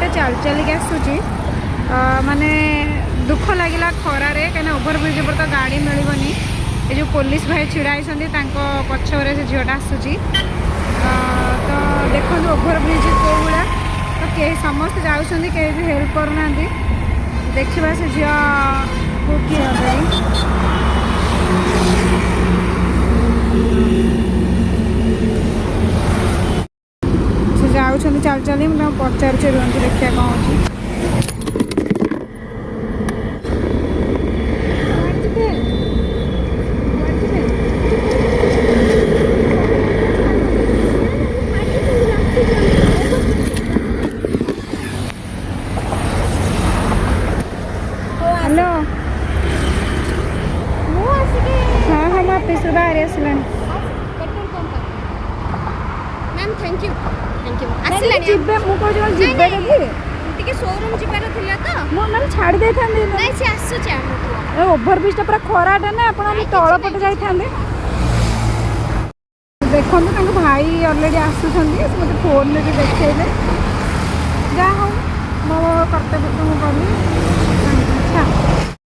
झीलटा चल चलिक आसूची माने दुख लगिला खरारे कहीं ओभरब्रिज पर तो गाड़ी मिलनी ये जो पुलिस भाई छिड़ा पछरे से झीलटा आसूची तो देखो ओभरब्रिज कौ भाया तो कई समस्त जाऊँच कहीं भी हेल्प करना देखा से झील को किए जाऊँ चल चल मुझे पचार रुहतु देखिए कौन हो हेलो हाँ हाँ मैं ऑफिस बाहर आसला मैम थैंक यू जीवे मुझे जीवे टिके शोरूम जिबार थिला तो मो मैम छाड़ दे था नहीं से आसु चा ओभरब्रिज पूरा खराटा ना आप तल पटे जाते देखो भाई अलरेडी आसुँच मत फोन में भी देखले जहाँ हूँ मो कर्तव्य तो मुझे कली अच्छा